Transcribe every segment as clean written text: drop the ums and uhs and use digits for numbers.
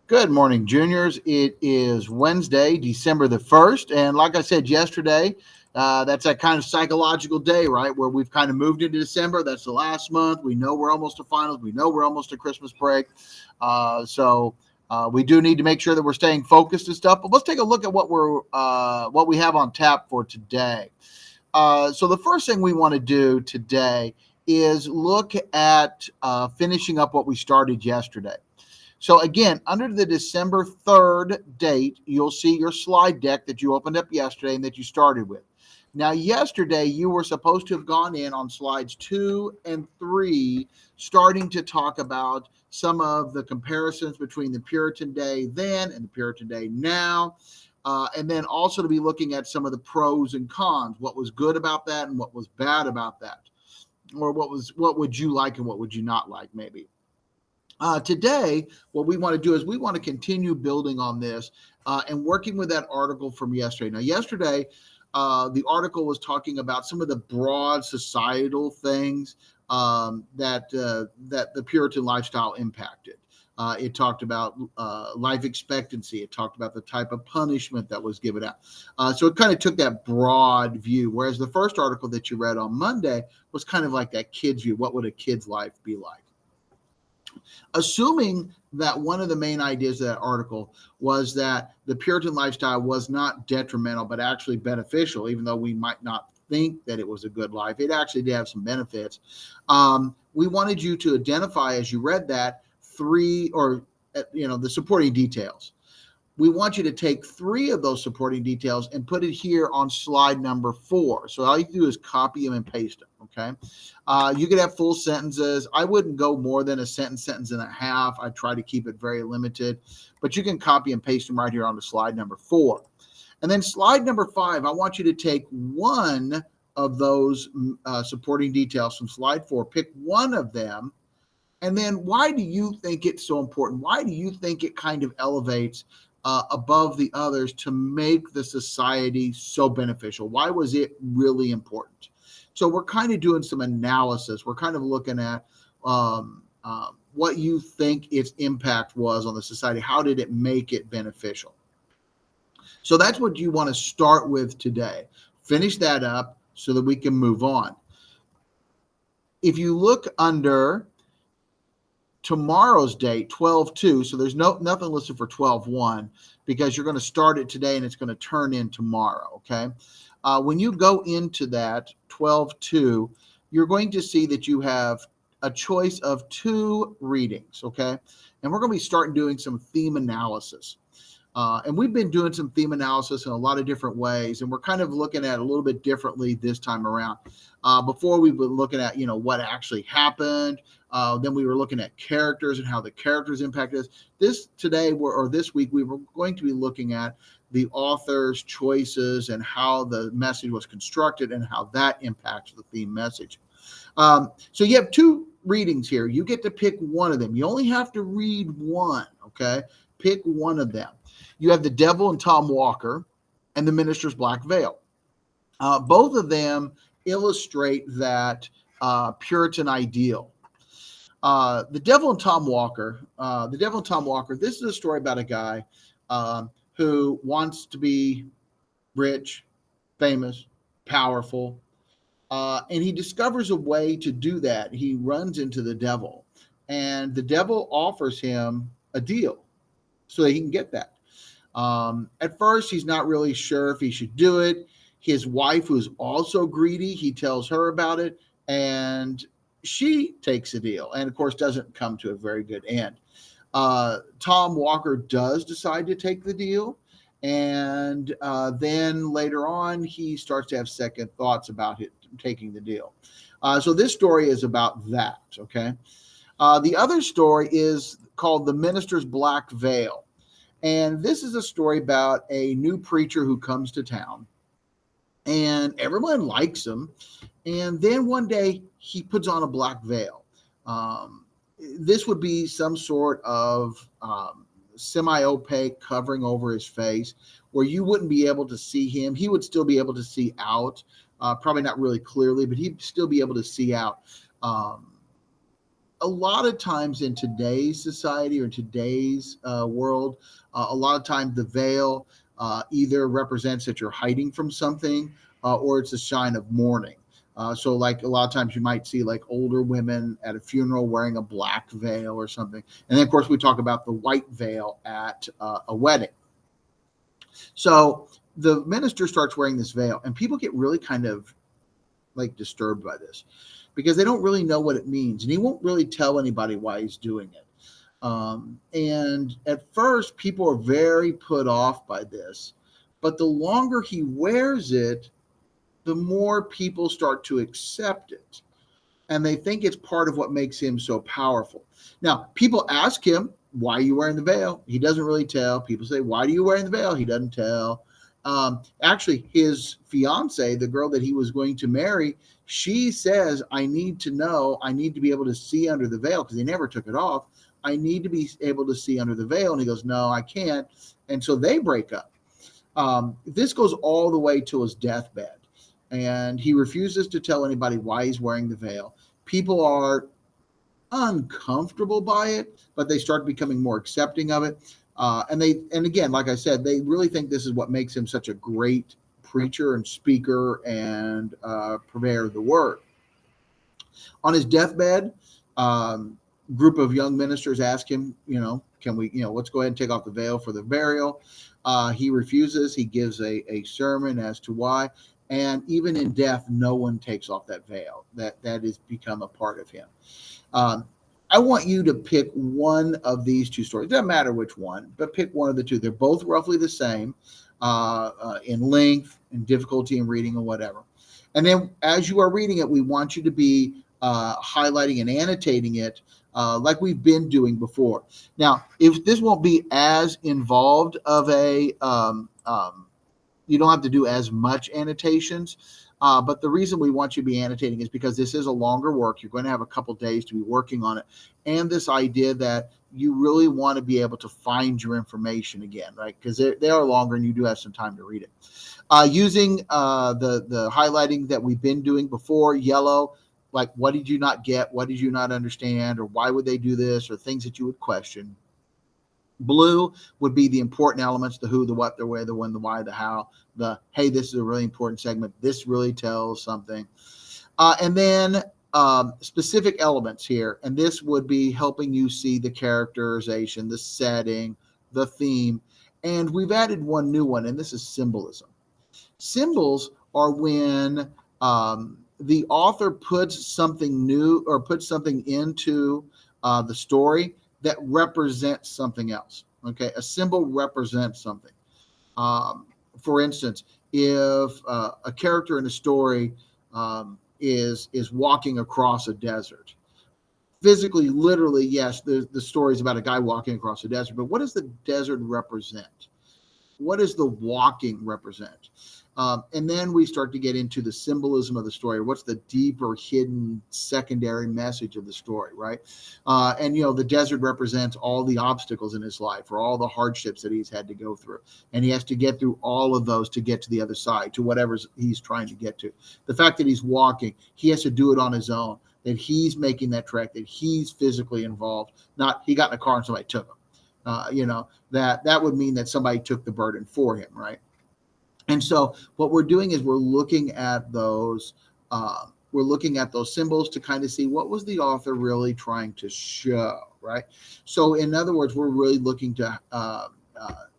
Good morning, juniors. It is Wednesday, December the 1st. And like I said yesterday, that's that kind of psychological day, right? Where we've kind of moved into December. That's the last month. We know we're almost to finals. We know we're almost to Christmas break. So we do need to make sure that we're staying focused and stuff. But let's take a look at what we have on tap for today. So the first thing we want to do today is look at finishing up what we started yesterday. So again, under the December 3rd date, you'll see your slide deck that you opened up yesterday and that you started with. Now, yesterday, you were supposed to have gone in on slides 2 and 3, starting to talk about some of the comparisons between the Puritan day then and the Puritan day now. And then also to be looking at some of the pros and cons, what was good about that and what was bad about that, or what would you like and what would you not like, maybe. Today, what we want to do is we want to continue building on this and working with that article from yesterday. Now, yesterday, the article was talking about some of the broad societal things that the Puritan lifestyle impacted. It talked about life expectancy. It talked about the type of punishment that was given out. So it kind of took that broad view, whereas the first article that you read on Monday was kind of like that kid's view. What would a kid's life be like? Assuming that one of the main ideas of that article was that the Puritan lifestyle was not detrimental, but actually beneficial, even though we might not think that it was a good life, it actually did have some benefits. We wanted you to identify, as you read that, the supporting details. We want you to take 3 of those supporting details and put it here on slide number 4. So all you do is copy them and paste them, okay? You could have full sentences. I wouldn't go more than a sentence and a half. I try to keep it very limited, but you can copy and paste them right here onto slide number 4. And then slide number 5, I want you to take one of those supporting details from slide 4, pick one of them, and then why do you think it's so important? Why do you think it kind of elevates above the others to make the society so beneficial? Why was it really important? So we're kind of doing some analysis. We're kind of looking at what you think its impact was on the society. How did it make it beneficial? So that's what you want to start with today. Finish that up so that we can move on. If you look under tomorrow's date, 12/2, so there's nothing listed for 12/1 because you're going to start it today and it's going to turn in tomorrow, okay? When you go into that 12/2, you're going to see that you have a choice of 2 readings, okay? And we're going to be starting doing some theme analysis. And we've been doing some theme analysis in a lot of different ways, and we're kind of looking at it a little bit differently this time around. Before we were looking at, what actually happened. Then we were looking at characters and how the characters impacted us. This week, we were going to be looking at the author's choices and how the message was constructed and how that impacts the theme message. So you have 2 readings here. You get to pick one of them. You only have to read one, okay? Pick one of them. You have The Devil and Tom Walker and The Minister's Black Veil. Both of them illustrate that Puritan ideal. The Devil and Tom Walker. This is a story about a guy who wants to be rich, famous, powerful, and he discovers a way to do that. He runs into the devil, and the devil offers him a deal so that he can get that. At first, he's not really sure if he should do it. His wife, who's also greedy, he tells her about it, and she takes the deal, and of course doesn't come to a very good end. Tom Walker does decide to take the deal, and then later on, he starts to have second thoughts about it, taking the deal. So this story is about that, okay? The other story is called The Minister's Black Veil. And this is a story about a new preacher who comes to town, and everyone likes him. And then one day he puts on a black veil. This would be some sort of semi-opaque covering over his face where you wouldn't be able to see him. He would still be able to see out, probably not really clearly, but he'd still be able to see out. a lot of times in today's society or today's world, a lot of times the veil either represents that you're hiding from something, or it's a sign of mourning. So like a lot of times you might see like older women at a funeral wearing a black veil or something. And then of course we talk about the white veil at a wedding. So the minister starts wearing this veil and people get really kind of like disturbed by this because they don't really know what it means. And he won't really tell anybody why he's doing it. And at first people are very put off by this, but the longer he wears it, the more people start to accept it. And they think it's part of what makes him so powerful. Now, people ask him, why are you wearing the veil? He doesn't really tell. People say, why are you wearing the veil? He doesn't tell. Actually, his fiance, the girl that he was going to marry, she says, I need to know, I need to be able to see under the veil because he never took it off. I need to be able to see under the veil. And he goes, no, I can't. And so they break up. This goes all the way to his deathbed. And he refuses to tell anybody why he's wearing the veil. People are uncomfortable by it, but they start becoming more accepting of it. And again, like I said, they really think this is what makes him such a great preacher and speaker and purveyor of the word. On his deathbed, group of young ministers ask him, can we, let's go ahead and take off the veil for the burial. He refuses. He gives a sermon as to why. And even in death, no one takes off that veil. That has become a part of him. I want you to pick one of these two stories. It doesn't matter which one, but pick one of the two. They're both roughly the same in length and difficulty in reading or whatever. And then as you are reading it, we want you to be highlighting and annotating it like we've been doing before. Now, if this won't be as involved of a you don't have to do as much annotations, but the reason we want you to be annotating is because this is a longer work. You're going to have a couple days to be working on it. And this idea that you really want to be able to find your information again, right? Because they are longer and you do have some time to read it. Using the highlighting that we've been doing before, yellow, like what did you not get? What did you not understand? Or why would they do this? Or things that you would question. Blue would be the important elements, the who, the what, the where, the when, the why, the how, the, hey, this is a really important segment. This really tells something. And then specific elements here. And this would be helping you see the characterization, the setting, the theme. And we've added one new one, and this is symbolism. Symbols are when the author puts something new or puts something into the story that represents something else. Okay, a symbol represents something. For instance, if a character in a story is walking across a desert, physically, literally, yes, the story is about a guy walking across a desert. But what does the desert represent? What does the walking represent? And then we start to get into the symbolism of the story. What's the deeper, hidden, secondary message of the story, right? And, the desert represents all the obstacles in his life or all the hardships that he's had to go through. And he has to get through all of those to get to the other side, to whatever he's trying to get to. The fact that he's walking, he has to do it on his own, that he's making that trek, that he's physically involved, not he got in a car and somebody took him. That would mean that somebody took the burden for him, right? And so what we're doing is we're looking at those symbols to kind of see what was the author really trying to show, right? So in other words, we're really looking to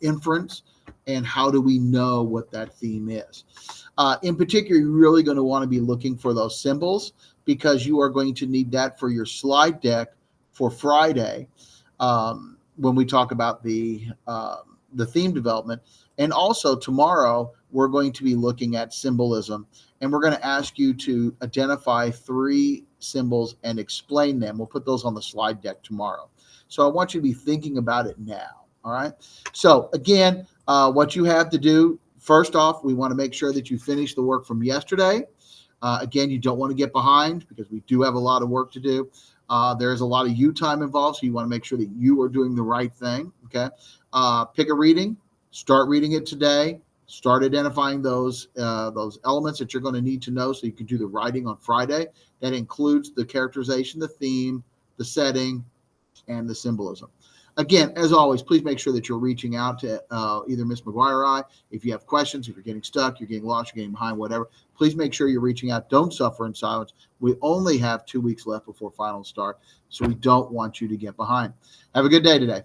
inference and how do we know what that theme is. In particular, you're really going to want to be looking for those symbols because you are going to need that for your slide deck for Friday. When we talk about the theme development. And also tomorrow, we're going to be looking at symbolism. And we're going to ask you to identify 3 symbols and explain them. We'll put those on the slide deck tomorrow. So I want you to be thinking about it now. All right. So again, what you have to do, first off, we want to make sure that you finish the work from yesterday. Again, you don't want to get behind because we do have a lot of work to do. There's a lot of you time involved, so you want to make sure that you are doing the right thing, okay? Pick a reading, start reading it today, start identifying those elements that you're going to need to know so you can do the writing on Friday. That includes the characterization, the theme, the setting, and the symbolism. Again, as always, please make sure that you're reaching out to either Miss McGuire or I. If you have questions, if you're getting stuck, you're getting lost, you're getting behind, whatever, please make sure you're reaching out. Don't suffer in silence. We only have 2 weeks left before finals start, so we don't want you to get behind. Have a good day today.